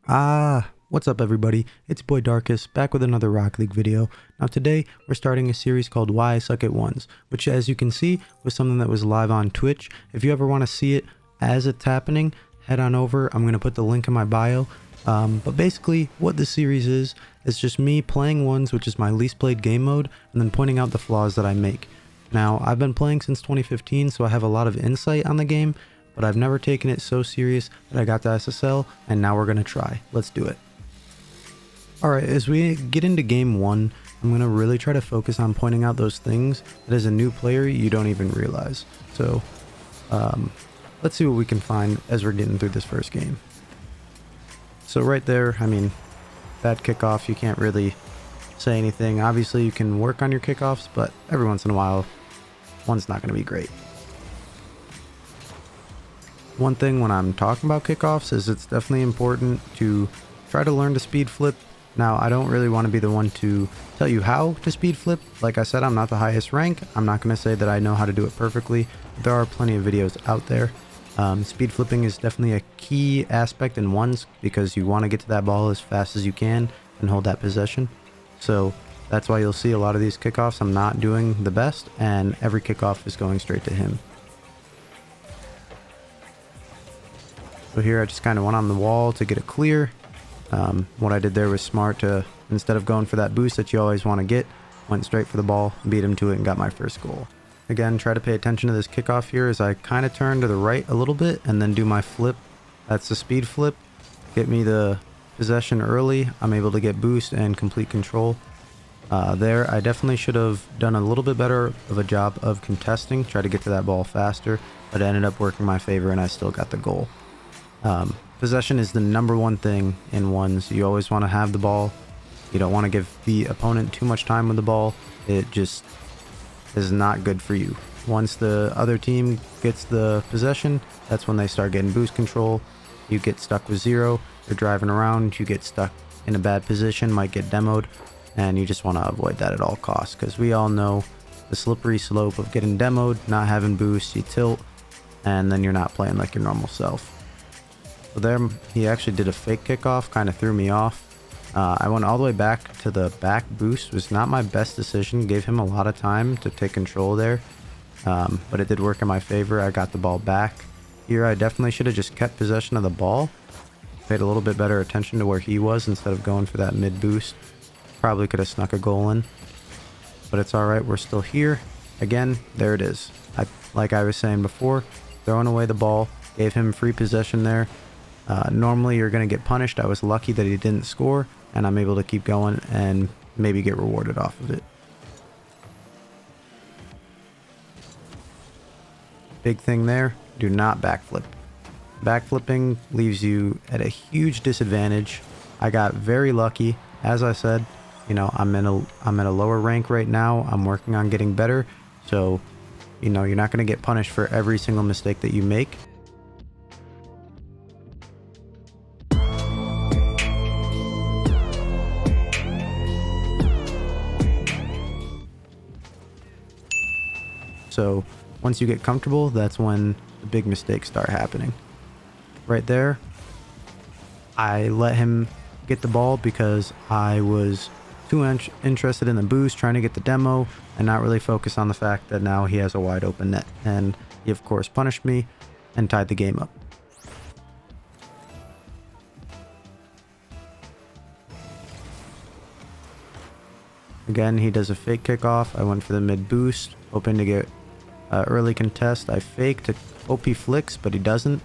What's up everybody? It's your boy Darkus back with another Rocket League video. Now today we're starting a series called Why I Suck at 1's, which as you can see was something that was live on Twitch. If you ever want to see it as it's happening, head on over. I'm going to put the link in my bio. But basically what this series is just me playing 1's, which is my least played game mode, and then pointing out the flaws that I make. Now I've been playing since 2015, so I have a lot of insight on the game, but I've never taken it so serious that I got to SSL, and now we're going to try. Let's do it. Alright, as we get into game 1, I'm going to really try to focus on pointing out those things that as a new player you don't even realize. So, let's see what we can find as we're getting through this first game. So right there, I mean, bad kickoff, you can't really say anything. Obviously you can work on your kickoffs, but every once in a while, one's not going to be great. One thing when I'm talking about kickoffs is it's definitely important to try to learn to speed flip. Now, I don't really want to be the one to tell you how to speed flip. Like I said, I'm not the highest rank. I'm not going to say that I know how to do it perfectly. There are plenty of videos out there. Speed flipping is definitely a key aspect in 1's because you want to get to that ball as fast as you can and hold that possession. So that's why you'll see a lot of these kickoffs I'm not doing the best, and every kickoff is going straight to him. So here I just kind of went on the wall to get it clear. What I did there was smart to, instead of going for that boost that you always want to get, went straight for the ball, beat him to it, and got my first goal. Again, try to pay attention to this kickoff here as I kind of turn to the right a little bit and then do my flip. That's the speed flip. Get me the possession early. I'm able to get boost and complete control. There, I definitely should have done a little bit better of a job of contesting, try to get to that ball faster, but it ended up working my favor and I still got the goal. Possession is the number one thing in 1's. You always want to have the ball. You don't want to give the opponent too much time with the ball. It just is not good for you. Once the other team gets the possession, that's when they start getting boost control. You get stuck with zero. You're driving around. You get stuck in a bad position, might get demoed, and you just want to avoid that at all costs because we all know the slippery slope of getting demoed, not having boost, you tilt, and then you're not playing like your normal self. So there, he actually did a fake kickoff, kind of threw me off. I went all the way back to the back boost. Was not my best decision, gave him a lot of time to take control there, but it did work in my favor. I got the ball back. Here I definitely should have just kept possession of the ball, paid a little bit better attention to where he was instead of going for that mid boost. Probably could have snuck a goal in, but it's alright, we're still here. Again, there it is. Like I was saying before, throwing away the ball, gave him free possession there. Normally you're going to get punished. I was lucky that he didn't score, and I'm able to keep going and maybe get rewarded off of it. Big thing there, do not backflip. Backflipping leaves you at a huge disadvantage. I got very lucky. As I said, you know, I'm at a lower rank right now. I'm working on getting better. So, you know, you're not going to get punished for every single mistake that you make. So once you get comfortable, that's when the big mistakes start happening. Right there, I let him get the ball because I was too interested in the boost, trying to get the demo, and not really focus on the fact that now he has a wide open net. And he of course punished me and tied the game up. Again, he does a fake kickoff. I went for the mid boost, hoping to get early contest. I faked to OP flicks, but he doesn't.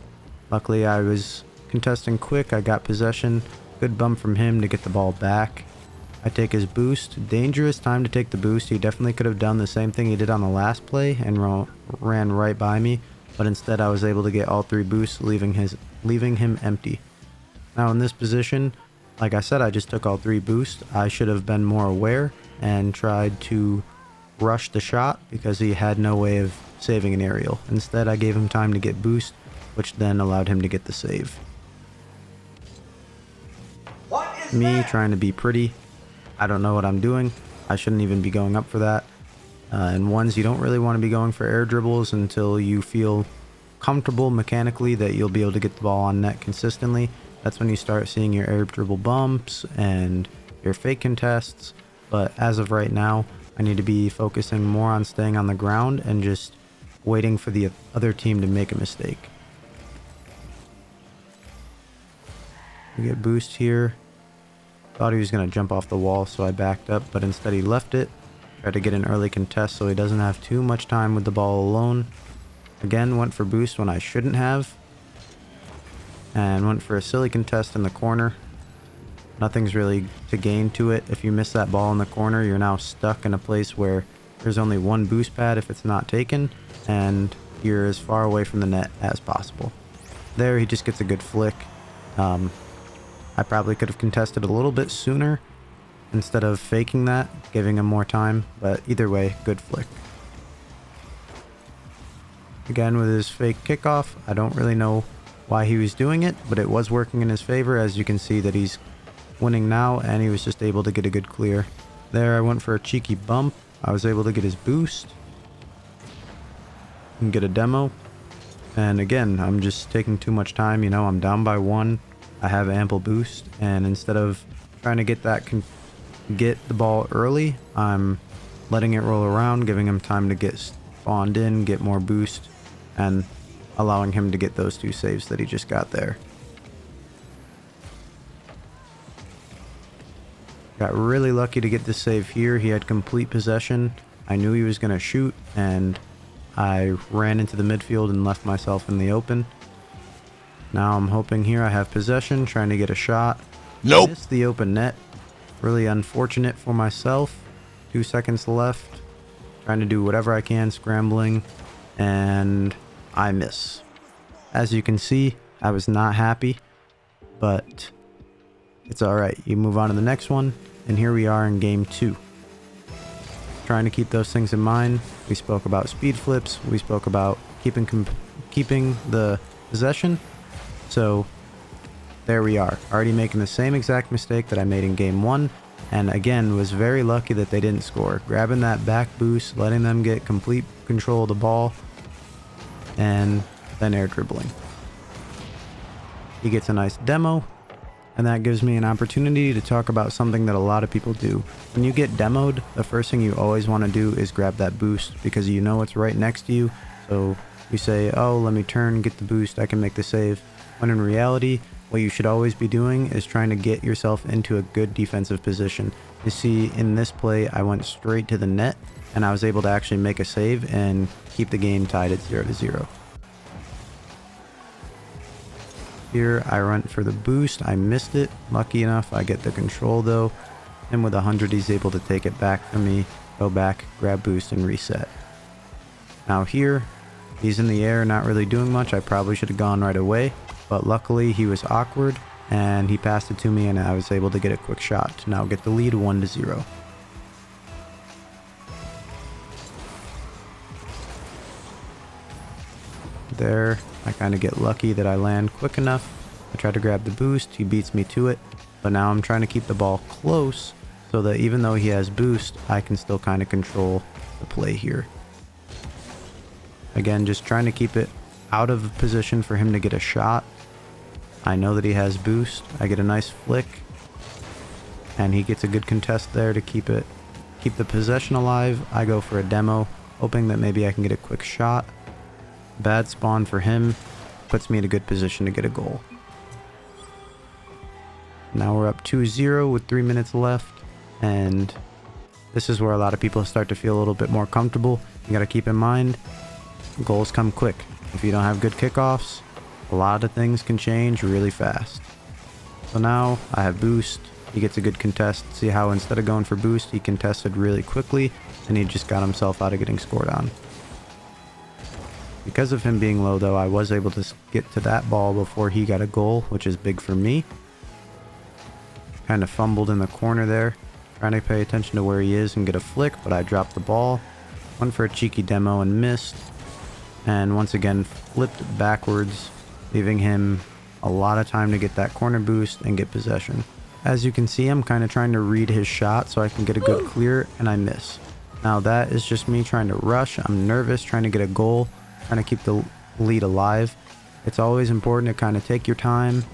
Luckily, I was contesting quick. I got possession. Good bump from him to get the ball back. I take his boost. Dangerous time to take the boost. He definitely could have done the same thing he did on the last play and ran right by me, but instead I was able to get all three boosts, leaving him empty. Now in this position, like I said, I just took all three boosts. I should have been more aware and tried to rush the shot because he had no way of saving an aerial. Instead, I gave him time to get boost, which then allowed him to get the save. Me trying to be pretty. I don't know what I'm doing. I shouldn't even be going up for that. In 1's, you don't really want to be going for air dribbles until you feel comfortable mechanically that you'll be able to get the ball on net consistently. That's when you start seeing your air dribble bumps and your fake contests. But as of right now, I need to be focusing more on staying on the ground and just waiting for the other team to make a mistake. We get boost here. Thought he was going to jump off the wall, so I backed up, but instead he left it. Tried to get an early contest so he doesn't have too much time with the ball alone. Again, went for boost when I shouldn't have. And went for a silly contest in the corner. Nothing's really to gain to it. If you miss that ball in the corner, you're now stuck in a place where there's only one boost pad if it's not taken, and you're as far away from the net as possible. There, he just gets a good flick. I probably could have contested a little bit sooner instead of faking that, giving him more time, but either way, good flick. Again, with his fake kickoff, I don't really know why he was doing it, but it was working in his favor. As you can see that he's winning now, and he was just able to get a good clear. There, I went for a cheeky bump. I was able to get his boost and get a demo. And again, I'm just taking too much time. You know, I'm down by 1. I have ample boost, and instead of trying to get the ball early, I'm letting it roll around, giving him time to get spawned in, get more boost, and allowing him to get those 2 saves that he just got there. Got really lucky to get the save here. He had complete possession. I knew he was going to shoot, and I ran into the midfield and left myself in the open. Now I'm hoping here I have possession, trying to get a shot. Nope. Missed the open net. Really unfortunate for myself. 2 seconds left. Trying to do whatever I can, scrambling, and I miss. As you can see, I was not happy, but it's alright. You move on to the next one, and here we are in game 2. Trying to keep those things in mind. We spoke about speed flips. We spoke about keeping the possession. So there we are, already making the same exact mistake that I made in game 1, and again was very lucky that they didn't score. Grabbing that back boost, letting them get complete control of the ball, and then air dribbling. He gets a nice demo, and that gives me an opportunity to talk about something that a lot of people do. When you get demoed, the first thing you always want to do is grab that boost, because you know it's right next to you. So you say, oh, let me turn, get the boost, I can make the save. When in reality, what you should always be doing is trying to get yourself into a good defensive position. You see, in this play, I went straight to the net, and I was able to actually make a save and keep the game tied at 0-0. Here, I went for the boost. I missed it. Lucky enough, I get the control though. And with 100, he's able to take it back from me, go back, grab boost, and reset. Now here, he's in the air, not really doing much. I probably should have gone right away, but luckily he was awkward and he passed it to me, and I was able to get a quick shot to now get the lead 1-0. There, I kind of get lucky that I land quick enough. I try to grab the boost, he beats me to it, but now I'm trying to keep the ball close so that even though he has boost, I can still kind of control the play here. Again, just trying to keep it out of position for him to get a shot. I know that he has boost. I get a nice flick, and he gets a good contest there to keep the possession alive. I go for a demo, hoping that maybe I can get a quick shot. Bad spawn for him, puts me in a good position to get a goal. Now we're up 2-0 with 3 minutes left, and this is where a lot of people start to feel a little bit more comfortable. You got to keep in mind, goals come quick. If you don't have good kickoffs, a lot of things can change really fast. So now I have boost. He gets a good contest. See how instead of going for boost, he contested really quickly, and he just got himself out of getting scored on. Because of him being low though, I was able to get to that ball before he got a goal, which is big for me. Kind of fumbled in the corner there, trying to pay attention to where he is and get a flick, but I dropped the ball. Went for a cheeky demo and missed. And once again, flipped backwards, leaving him a lot of time to get that corner boost and get possession. As you can see, I'm kind of trying to read his shot so I can get a good clear, and I miss. Now that is just me trying to rush. I'm nervous, trying to get a goal, trying to keep the lead alive. It's always important to kind of take your time,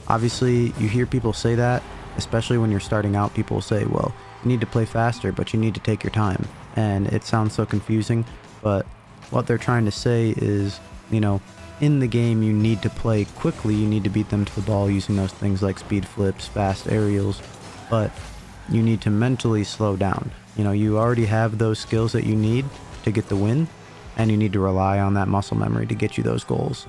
Obviously, you hear people say that, especially when you're starting out. People say, well, you need to play faster, but you need to take your time. And it sounds so confusing, but what they're trying to say is, you know, in the game, you need to play quickly. You need to beat them to the ball using those things like speed flips, fast aerials, but you need to mentally slow down. You know, you already have those skills that you need to get the win, and you need to rely on that muscle memory to get you those goals.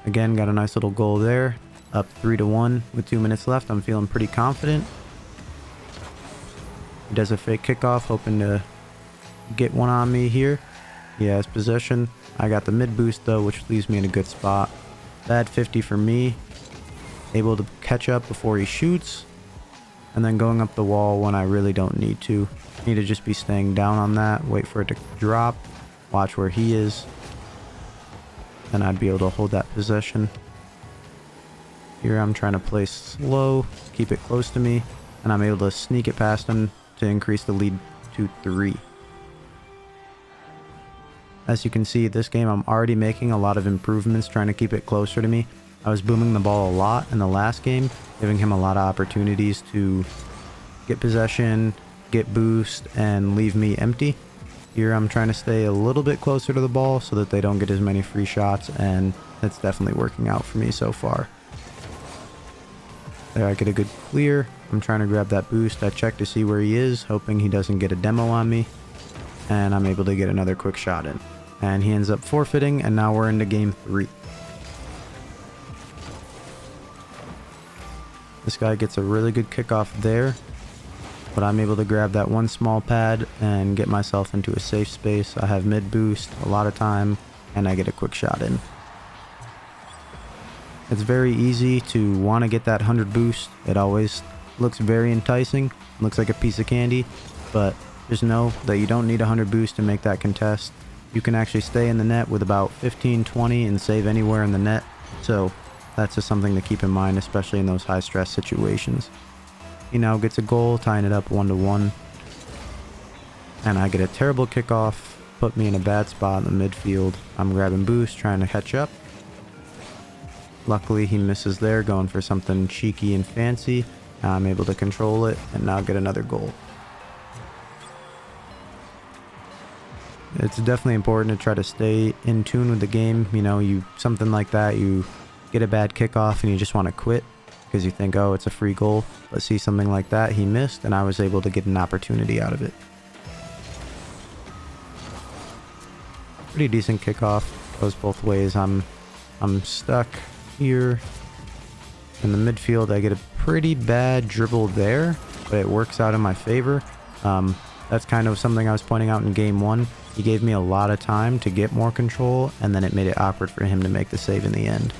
Again, got a nice little goal there, up 3-1 with 2 minutes left. I'm feeling pretty confident. He does a fake kickoff, hoping to get one on me here. He has possession. I got the mid boost though, which leaves me in a good spot. Bad 50 for me. Able to catch up before he shoots. And then going up the wall when I really don't need to. Need to just be staying down on that, wait for it to drop, watch where he is. And I'd be able to hold that possession. Here I'm trying to play slow, keep it close to me, and I'm able to sneak it past him to increase the lead to 3. As you can see, this game I'm already making a lot of improvements trying to keep it closer to me. I was booming the ball a lot in the last game, giving him a lot of opportunities to get possession, get boost, and leave me empty. Here I'm trying to stay a little bit closer to the ball so that they don't get as many free shots, and it's definitely working out for me so far. There, I get a good clear. I'm trying to grab that boost. I check to see where he is, hoping he doesn't get a demo on me, and I'm able to get another quick shot in. And he ends up forfeiting, and now we're into game 3. This guy gets a really good kickoff there, but I'm able to grab that one small pad and get myself into a safe space. I have mid boost a lot of time, and I get a quick shot in. It's very easy to want to get that 100 boost. It always looks very enticing, looks like a piece of candy, but just know that you don't need 100 boost to make that contest. You can actually stay in the net with about 15-20 and save anywhere in the net, so that's just something to keep in mind, especially in those high stress situations. He now gets a goal, tying it up 1-1, and I get a terrible kickoff, put me in a bad spot in the midfield. I'm grabbing boost, trying to catch up. Luckily he misses there, going for something cheeky and fancy. Now I'm able to control it and now get another goal. It's definitely important to try to stay in tune with the game. You know, something like that, you get a bad kickoff and you just want to quit because you think, oh, it's a free goal. But see, something like that, he missed, and I was able to get an opportunity out of it. Pretty decent kickoff. Goes both ways. I'm stuck here in the midfield. I get a pretty bad dribble there, but it works out in my favor. That's kind of something I was pointing out in game 1. He gave me a lot of time to get more control, and then it made it awkward for him to make the save in the end.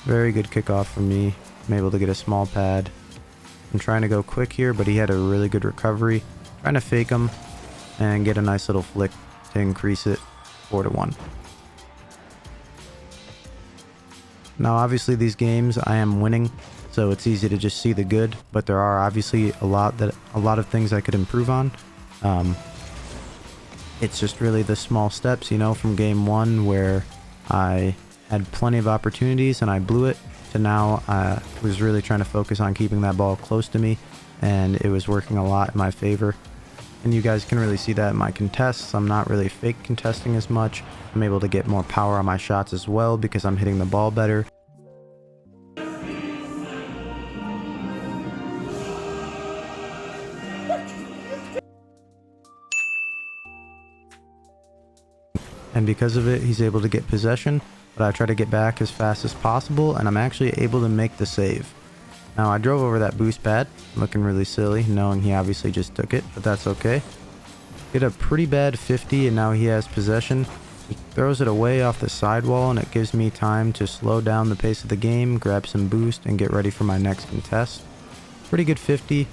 Very good kickoff from me. I'm able to get a small pad. I'm trying to go quick here, but he had a really good recovery. Trying to fake him and get a nice little flick to increase it 4-1. Now obviously these games I am winning, so it's easy to just see the good, but there are obviously a lot of things I could improve on. It's just really the small steps, you know, from game 1 where I had plenty of opportunities and I blew it, to now I was really trying to focus on keeping that ball close to me, and it was working a lot in my favor. And you guys can really see that in my contests. I'm not really fake contesting as much. I'm able to get more power on my shots as well because I'm hitting the ball better. And because of it, he's able to get possession, but I try to get back as fast as possible, and I'm actually able to make the save. Now I drove over that boost pad, looking really silly, knowing he obviously just took it, but that's okay. Get a pretty bad 50, and now he has possession. He throws it away off the sidewall, and it gives me time to slow down the pace of the game, grab some boost, and get ready for my next contest. Pretty good 50.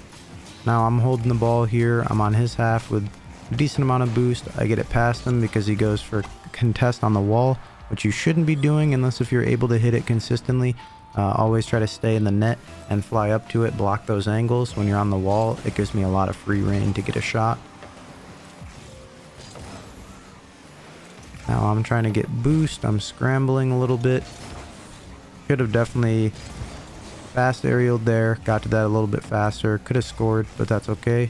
Now I'm holding the ball here. I'm on his half with a decent amount of boost. I get it past him because he goes for a contest on the wall, which you shouldn't be doing unless if you're able to hit it consistently. Always try to stay in the net and fly up to it, block those angles. When you're on the wall, it gives me a lot of free reign to get a shot. Now I'm trying to get boost. I'm scrambling a little bit. Could have definitely fast aerialed there. Got to that a little bit faster. Could have scored, but that's okay.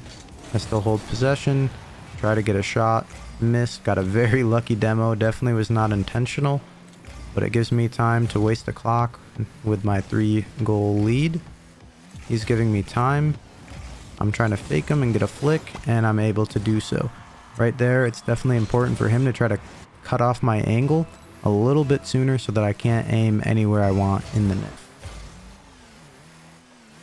I still hold possession. Try to get a shot. Missed. Got a very lucky demo. Definitely was not intentional, but it gives me time to waste the clock with my 3-goal lead. He's giving me time. I'm trying to fake him and get a flick, and I'm able to do so. Right there, it's definitely important for him to try to cut off my angle a little bit sooner so that I can't aim anywhere I want in the net.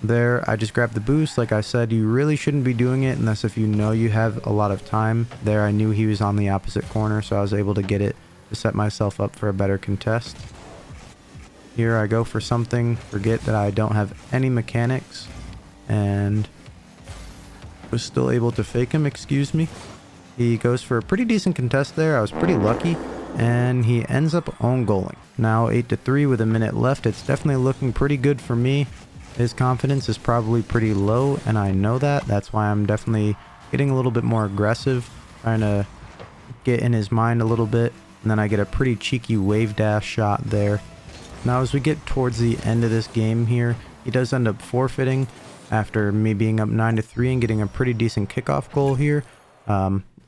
There, I just grabbed the boost. Like I said, you really shouldn't be doing it unless if you know you have a lot of time. There, I knew he was on the opposite corner, so I was able to get it to set myself up for a better contest. Here I go for something, forget that I don't have any mechanics, and was still able to fake him, excuse me. He goes for a pretty decent contest there. I was pretty lucky, and he ends up own goaling. Now 8-3 with a minute left. It's definitely looking pretty good for me. His confidence is probably pretty low, and I know that. That's why I'm definitely getting a little bit more aggressive, trying to get in his mind a little bit, and then I get a pretty cheeky wave dash shot there. Now as we get towards the end of this game here, he does end up forfeiting after me being up 9-3 and getting a pretty decent kickoff goal here.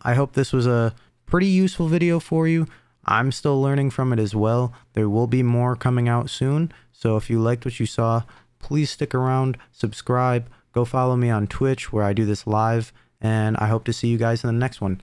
I hope this was a pretty useful video for you. I'm still learning from it as well. There will be more coming out soon, so if you liked what you saw, please stick around, subscribe, go follow me on Twitch where I do this live, and I hope to see you guys in the next one.